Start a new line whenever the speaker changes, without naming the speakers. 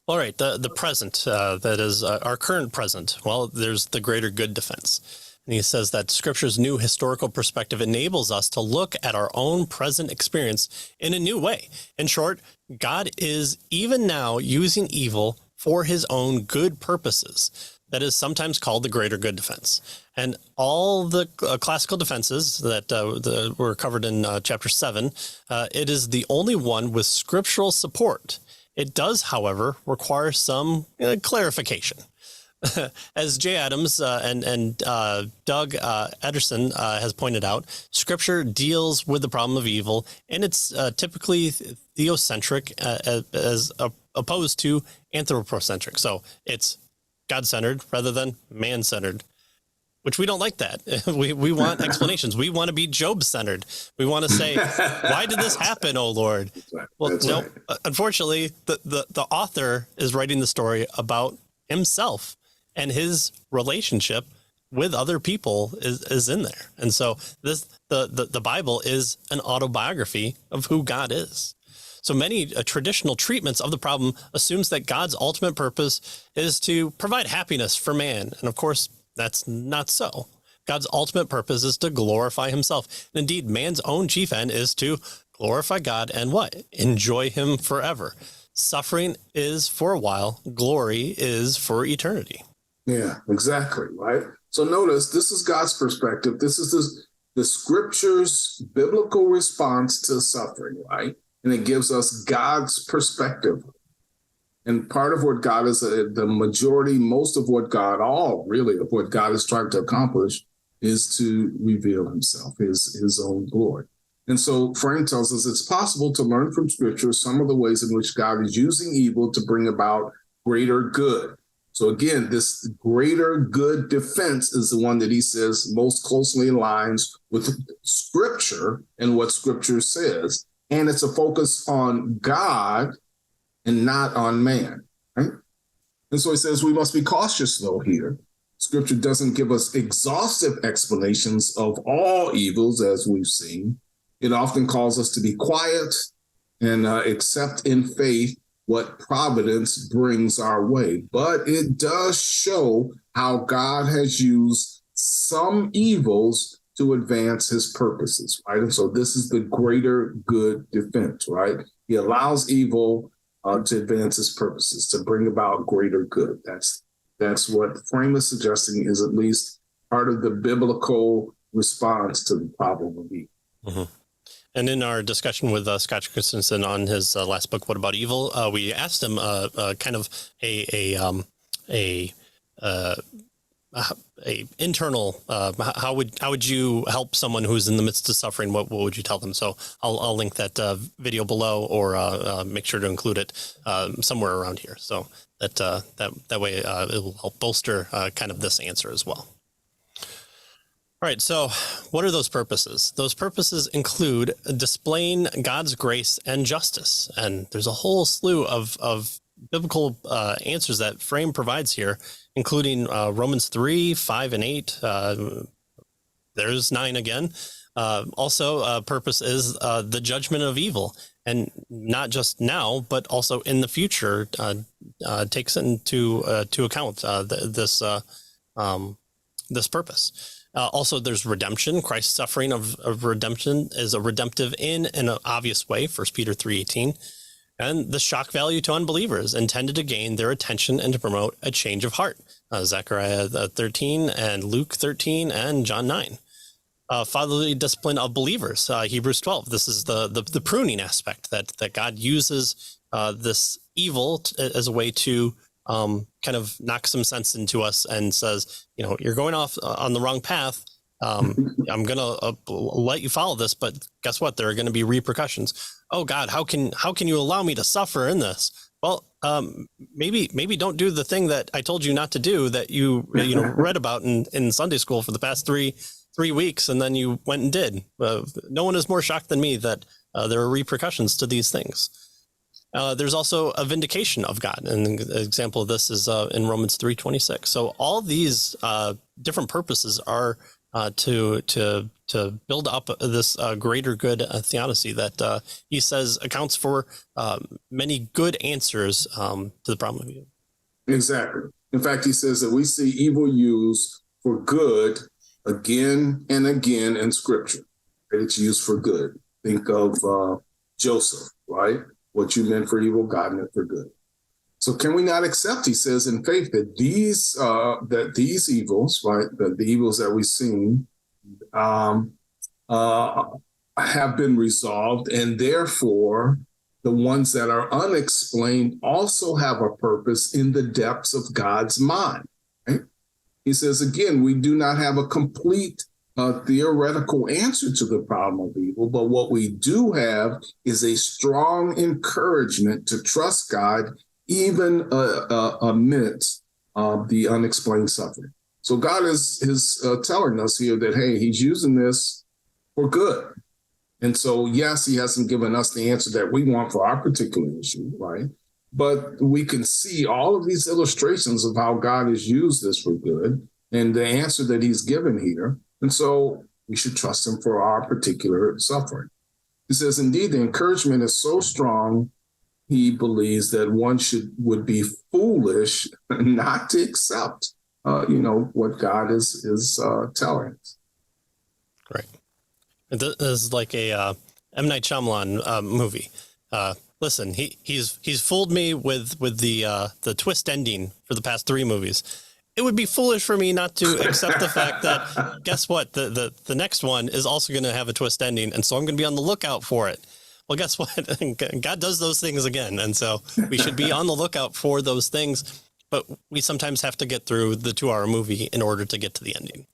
All right, the present, that is our current present. Well, there's the greater good defense. And he says that Scripture's new historical perspective enables us to look at our own present experience in a new way. In short, God is even now using evil for his own good purposes. That is sometimes called the greater good defense. And all the classical defenses that were covered in chapter 7, it is the only one with scriptural support. It does, however, require some clarification. As Jay Adams and Doug Ederson has pointed out, Scripture deals with the problem of evil, and it's typically theocentric as opposed to anthropocentric. So it's God-centered rather than man-centered, which we don't like that. We want explanations. We want to be Job-centered. We want to say, why did this happen, oh Lord? Well, no, right. Unfortunately, the author is writing the story about himself, and his relationship with other people is in there. And so the Bible is an autobiography of who God is. So many traditional treatments of the problem assumes that God's ultimate purpose is to provide happiness for man. And of course, that's not so. God's ultimate purpose is to glorify himself. And indeed, man's own chief end is to glorify God and what? Enjoy him forever. Suffering is for a while. Glory is for eternity.
Yeah, exactly. Right. So notice this is God's perspective. This is the Scripture's biblical response to suffering, right? And it gives us God's perspective. And part of what God is, the majority, most of what God, all really of what God is trying to accomplish is to reveal himself, his own glory. And so Frank tells us it's possible to learn from Scripture some of the ways in which God is using evil to bring about greater good. So again, this greater good defense is the one that he says most closely aligns with Scripture and what Scripture says. And it's a focus on God and not on man, right? And so he says we must be cautious, though, here. Scripture doesn't give us exhaustive explanations of all evils, as we've seen. It often calls us to be quiet and accept in faith what providence brings our way. But it does show how God has used some evils to advance his purposes, right? And so this is the greater good defense, right? He allows evil to advance his purposes, to bring about greater good. That's what Frame is suggesting is at least part of the biblical response to the problem of evil.
Mm-hmm. And in our discussion with Scott Christensen on his last book, What About Evil, we asked him kind of a internal, how would you help someone who's in the midst of suffering? What would you tell them? So I'll link that video below, or make sure to include it somewhere around here, so that way it will help bolster kind of this answer as well. All right, so what are those purposes? Those purposes include displaying God's grace and justice, and there's a whole slew of biblical answers that Frame provides here, including Romans 3, 5, and 8. There's 9 again. Also, purpose is the judgment of evil, and not just now, but also in the future. Takes into account this purpose. Also, there's redemption. Christ's suffering of redemption is a redemptive in an obvious way. 1 Peter 3:18. And the shock value to unbelievers, intended to gain their attention and to promote a change of heart. Zechariah 13 and Luke 13 and John 9. Fatherly discipline of believers. Hebrews 12. This is the pruning aspect that God uses this evil as a way to kind of knock some sense into us and says, you're going off on the wrong path. I'm going to let you follow this, but guess what? There are going to be repercussions. Oh God, how can you allow me to suffer in this? Well, maybe don't do the thing that I told you not to do that you read about in Sunday school for the past three weeks, and then you went and did. No one is more shocked than me that there are repercussions to these things. There's also a vindication of God. And an example of this is in Romans 3:26. So all these different purposes are to build up this greater good theodicy that he says accounts for many good answers to the problem of evil.
Exactly. In fact, he says that we see evil used for good again and again in Scripture. It's used for good. Think of Joseph, right? What you meant for evil, God meant for good. So can we not accept, he says in faith, that these evils, right, the evils that we've seen, have been resolved, and therefore the ones that are unexplained also have a purpose in the depths of God's mind. Right? He says, again, we do not have a complete theoretical answer to the problem of evil, but what we do have is a strong encouragement to trust God even amidst the unexplained suffering. So God is telling us here that, hey, he's using this for good. And so, yes, he hasn't given us the answer that we want for our particular issue, right? But we can see all of these illustrations of how God has used this for good and the answer that he's given here. And so we should trust him for our particular suffering. He says, indeed, the encouragement is so strong, he believes that one would be foolish not to accept, what God is telling us.
Right. This is like a M. Night Shyamalan movie. Listen, he's fooled me with the twist ending for the past 3 movies. It would be foolish for me not to accept the fact that, guess what, the next one is also going to have a twist ending, and so I'm going to be on the lookout for it. Well, guess what? God does those things again, and so we should be on the lookout for those things, but we sometimes have to get through the 2-hour movie in order to get to the ending.